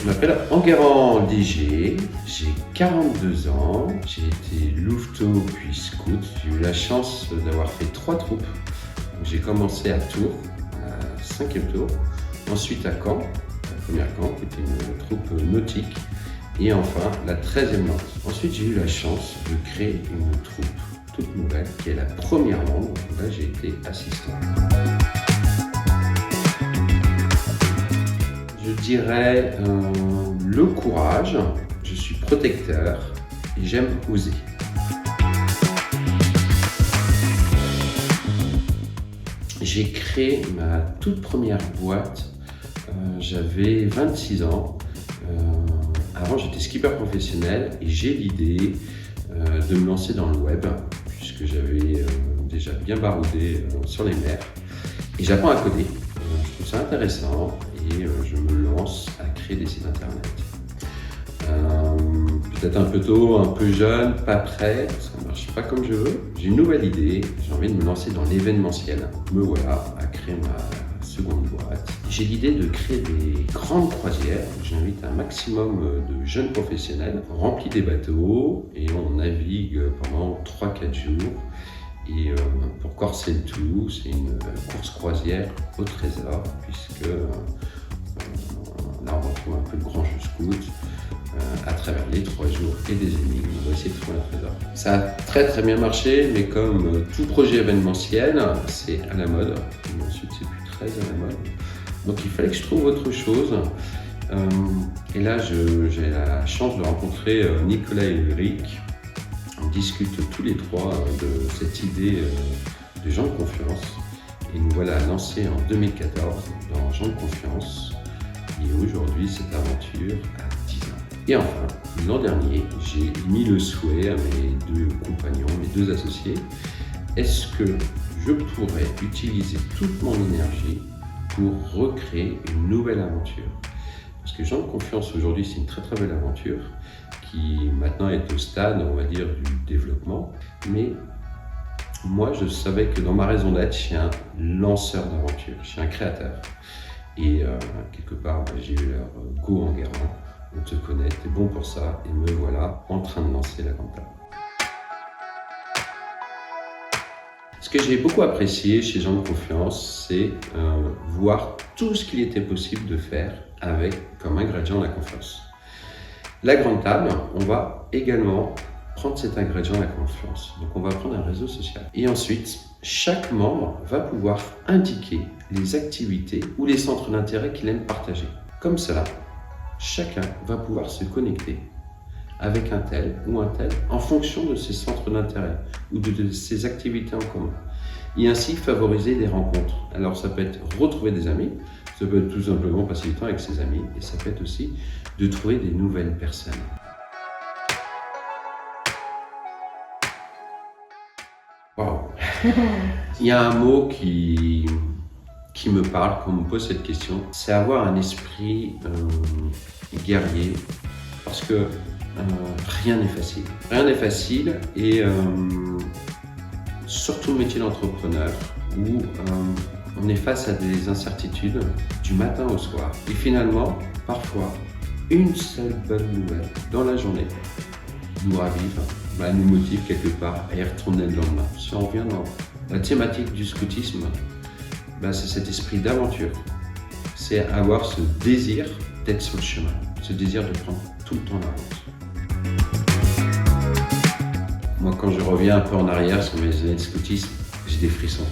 Je m'appelle Enguerrand Léger, j'ai 42 ans, j'ai été louveteau puis scout. J'ai eu la chance d'avoir fait 3 troupes. J'ai commencé à Tours, la 5e tour, ensuite à Caen, la première Caen qui était une troupe nautique, et enfin la 13e Nantes. Ensuite j'ai eu la chance de créer une troupe toute nouvelle qui est la première membre, là j'ai été assistant. Je dirais le courage, je suis protecteur et j'aime oser. J'ai créé ma toute première boîte, j'avais 26 ans. Avant j'étais skipper professionnel et j'ai l'idée de me lancer dans le web puisque j'avais déjà bien baroudé sur les mers. Et j'apprends à coder, je trouve ça intéressant et je me lance à créer des sites internet. Peut-être un peu tôt, un peu jeune, pas prêt, ça ne marche pas comme je veux. J'ai une nouvelle idée, j'ai envie de me lancer dans l'événementiel. Me voilà à créer ma seconde boîte. J'ai l'idée de créer des grandes croisières. J'invite un maximum de jeunes professionnels. On remplit des bateaux et on navigue pendant 3-4 jours. Et pour corser le tout, c'est une course croisière au trésor, puisque là on retrouve un peu le grand jeu scout à travers les 3 jours et des énigmes. On va essayer de trouver un trésor. Ça a très bien marché, mais comme tout projet événementiel, c'est à la mode. Et ensuite, c'est plus très à la mode. Donc il fallait que je trouve autre chose. Et là, j'ai la chance de rencontrer Nicolas et Ulrich. On discute tous les 3 de cette idée de gens de confiance. Et nous voilà lancés en 2014 dans gens de confiance. Et aujourd'hui, cette aventure a 10 ans. Et enfin, l'an dernier, j'ai mis le souhait à mes 2 compagnons, mes 2 associés. Est-ce que je pourrais utiliser toute mon énergie pour recréer une nouvelle aventure? Parce que gens de confiance aujourd'hui, c'est une très belle aventure qui maintenant est au stade, on va dire, du développement. Mais moi, je savais que dans ma raison d'être, je suis un lanceur d'aventure, je suis un créateur. Et quelque part, j'ai eu leur go Enguerrand. On te connaît, t'es bon pour ça, et me voilà en train de lancer la campagne. Ce que j'ai beaucoup apprécié chez gens de confiance, c'est voir tout ce qu'il était possible de faire avec comme ingrédient la confiance. La grande table, on va également prendre cet ingrédient la confiance. Donc on va prendre un réseau social. Et ensuite, chaque membre va pouvoir indiquer les activités ou les centres d'intérêt qu'il aime partager. Comme cela, chacun va pouvoir se connecter avec un tel ou un tel en fonction de ses centres d'intérêt ou de ses activités en commun. Et ainsi favoriser des rencontres. Alors ça peut être retrouver des amis, ça peut être tout simplement passer du temps avec ses amis et ça peut être aussi de trouver des nouvelles personnes. Wow. Il y a un mot qui me parle quand on me pose cette question, c'est avoir un esprit guerrier, parce que rien n'est facile. Rien n'est facile et surtout le métier d'entrepreneur où on est face à des incertitudes du matin au soir. Et finalement, parfois, une seule bonne nouvelle dans la journée nous ravive, nous motive quelque part à y retourner le lendemain. Si on revient dans la thématique du scoutisme, c'est cet esprit d'aventure. C'est avoir ce désir d'être sur le chemin, ce désir de prendre tout le temps la route. Moi, quand je reviens un peu en arrière sur mes années de scoutisme, j'ai des frissons.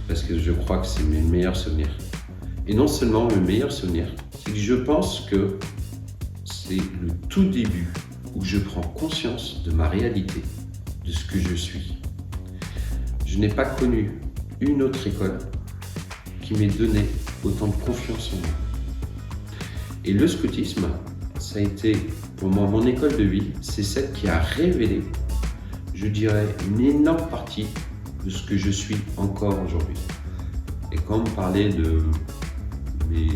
Parce que je crois que c'est mes meilleurs souvenirs. Et non seulement mes meilleurs souvenirs, c'est que je pense que c'est le tout début où je prends conscience de ma réalité, de ce que je suis. Je n'ai pas connu une autre école qui m'ait donné autant de confiance en moi. Et le scoutisme, ça a été pour moi mon école de vie, c'est celle qui a révélé, je dirais, une énorme partie de ce que je suis encore aujourd'hui. Et quand on me parlait de mes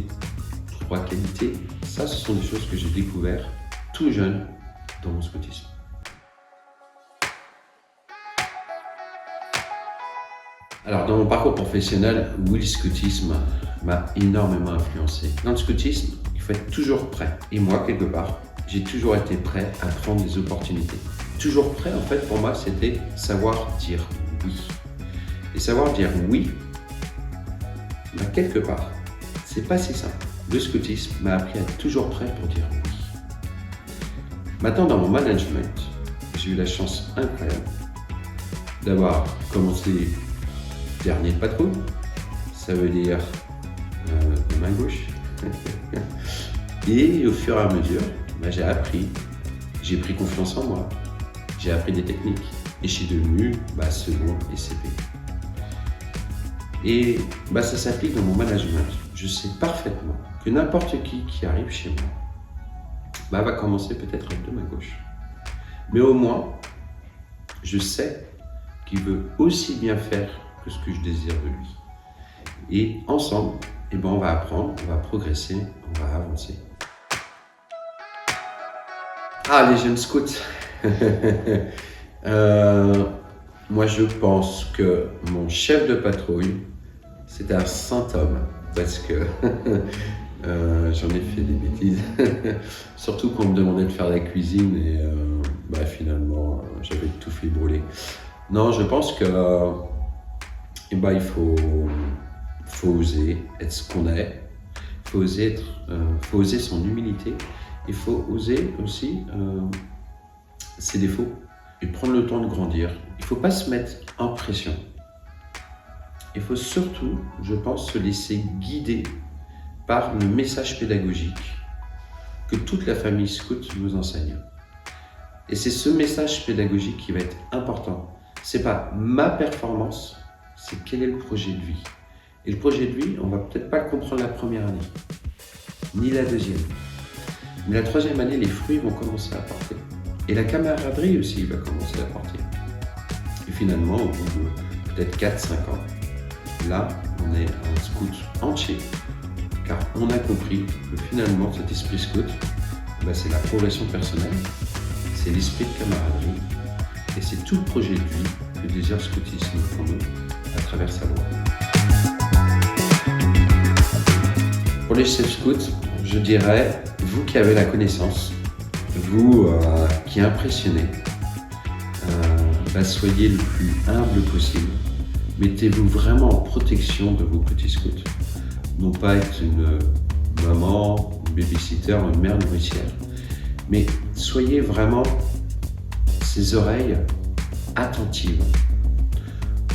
3 qualités, ça ce sont des choses que j'ai découvertes tout jeune dans mon scoutisme. Alors dans mon parcours professionnel, oui, le scoutisme m'a énormément influencé. Dans le scoutisme, il faut être toujours prêt. Et moi, quelque part, j'ai toujours été prêt à prendre des opportunités. Toujours prêt, en fait, pour moi, c'était savoir dire oui. Et savoir dire oui, quelque part, c'est pas si simple. Le scoutisme m'a appris à être toujours prêt pour dire oui. Maintenant, dans mon management, j'ai eu la chance incroyable d'avoir commencé dernier de patrouille. Ça veut dire de main gauche. Et au fur et à mesure, j'ai appris, j'ai pris confiance en moi, j'ai appris des techniques et je suis devenu second et CP. Et ça s'applique dans mon management. Je sais parfaitement que n'importe qui arrive chez moi va commencer peut-être avec de ma gauche. Mais au moins, je sais qu'il veut aussi bien faire que ce que je désire de lui. Et ensemble, on va apprendre, on va progresser, on va avancer. Ah, les jeunes scouts. Moi, je pense que mon chef de patrouille, c'était un saint homme, parce que j'en ai fait des bêtises. Surtout quand on me demandait de faire la cuisine et finalement, j'avais tout fait brûler. Non, je pense que il faut oser être ce qu'on est. Il faut oser son humilité. Il faut oser aussi ses défauts et prendre le temps de grandir. Il ne faut pas se mettre en pression. Il faut surtout, je pense, se laisser guider par le message pédagogique que toute la famille scout nous enseigne. Et c'est ce message pédagogique qui va être important. Ce n'est pas ma performance, c'est quel est le projet de vie. Et le projet de vie, on ne va peut-être pas le comprendre la première année, ni la deuxième. Mais la troisième année, les fruits vont commencer à porter. Et la camaraderie aussi va commencer à porter. Et finalement, au bout de peut-être 4-5 ans, là, on est un scout entier. Car on a compris que finalement, cet esprit scout, c'est la progression personnelle, c'est l'esprit de camaraderie, et c'est tout le projet de vie que désire Scoutisme pour nous à travers sa loi. Pour les chefs scouts, je dirais, vous qui avez la connaissance, vous qui impressionnez, soyez le plus humble possible. Mettez-vous vraiment en protection de vos petits scouts. Non pas être une maman, une babysitter, une mère nourricière, mais soyez vraiment ces oreilles attentives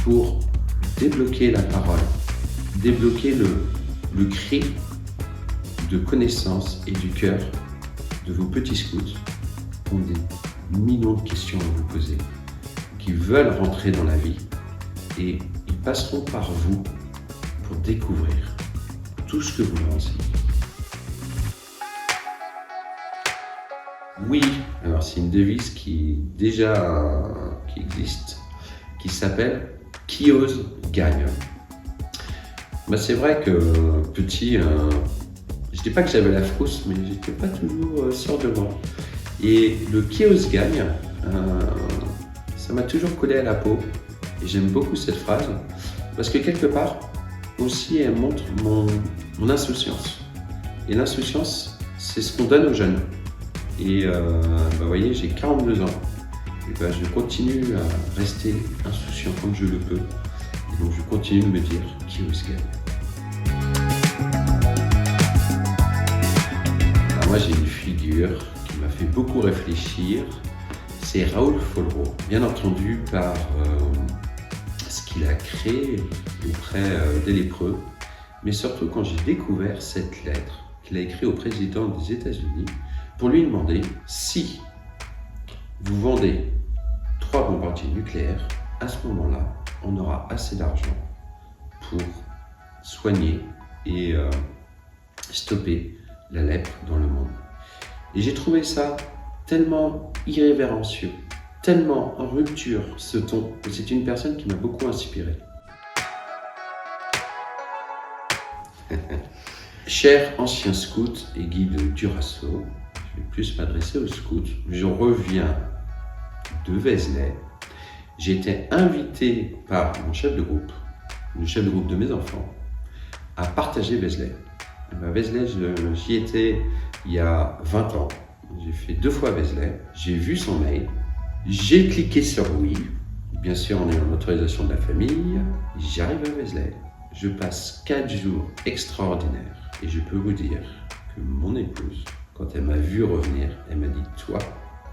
pour débloquer la parole, débloquer le cri de connaissance et du cœur de vos petits scouts qui ont des millions de questions à vous poser, qui veulent rentrer dans la vie et ils passeront par vous pour découvrir tout ce que vous leur enseignez. Oui, alors c'est une devise qui existe, qui s'appelle « Qui ose gagne ». C'est vrai que petit, je dis pas que j'avais la frousse, mais j'étais pas toujours sûr de moi. Et le « Qui ose gagne », ça m'a toujours collé à la peau. Et j'aime beaucoup cette phrase, parce que quelque part, aussi elle montre mon insouciance. Et l'insouciance, c'est ce qu'on donne aux jeunes. Et vous voyez, j'ai 42 ans. Et je continue à rester insouciant comme je le peux. Et donc je continue de me dire qui ose gagne. Alors moi j'ai une figure qui m'a fait beaucoup réfléchir. C'est Raoul Follereau, bien entendu par ce qu'il a créé auprès des lépreux, mais surtout quand j'ai découvert cette lettre qu'il a écrite au président des États-Unis pour lui demander si vous vendez 3 bombardiers nucléaires, à ce moment-là, on aura assez d'argent pour soigner et stopper la lèpre dans le monde. Et j'ai trouvé ça tellement irrévérencieux, tellement en rupture ce ton, que c'est une personne qui m'a beaucoup inspiré. Cher ancien scout et guide Durasso, je vais plus m'adresser aux scouts. Je reviens de Vézelay. J'ai été invité par mon chef de groupe, le chef de groupe de mes enfants, à partager Vézelay. Vézelay, j'y étais il y a 20 ans. J'ai fait 2 fois Vézelay. J'ai vu son mail. J'ai cliqué sur oui. Bien sûr, en ayant l'autorisation de la famille. J'arrive à Vézelay. Je passe 4 jours extraordinaires. Et je peux vous dire que mon épouse, quand elle m'a vu revenir, elle m'a dit « Toi,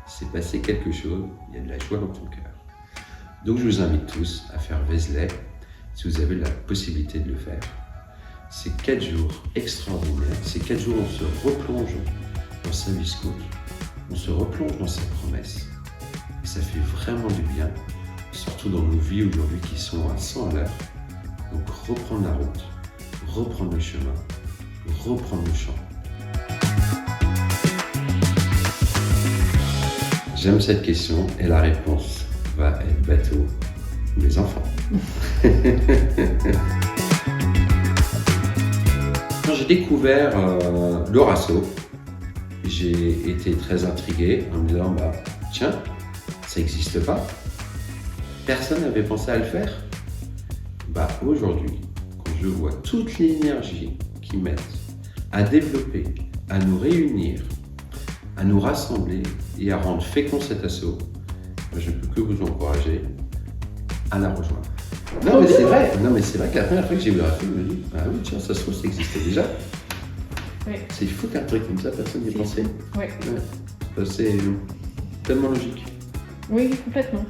c'est passé quelque chose, il y a de la joie dans ton cœur. » Donc je vous invite tous à faire Vézelay, si vous avez la possibilité de le faire. C'est 4 jours extraordinaires, c'est 4 jours où on se replonge dans sa vie scout, on se replonge dans ses promesses. Et ça fait vraiment du bien, surtout dans nos vies aujourd'hui qui sont à 100 à l'heure. Donc reprendre la route, reprendre le chemin, reprendre le champ. J'aime cette question et la réponse va être bateau, les enfants. Quand j'ai découvert le RASO, j'ai été très intrigué en me disant tiens, ça n'existe pas. Personne n'avait pensé à le faire. Aujourd'hui, quand je vois toute l'énergie qu'ils mettent à développer, à nous réunir, à nous rassembler et à rendre fécond cet assaut, je ne peux que vous encourager à la rejoindre. Non mais c'est vrai, que la première fois que j'ai vu le RASO, je me dis oui tiens, ça se trouve, ça existait déjà. Oui. C'est fou qu'un truc comme ça, personne n'y ait pensé. Oui. C'est tellement logique. Oui, complètement.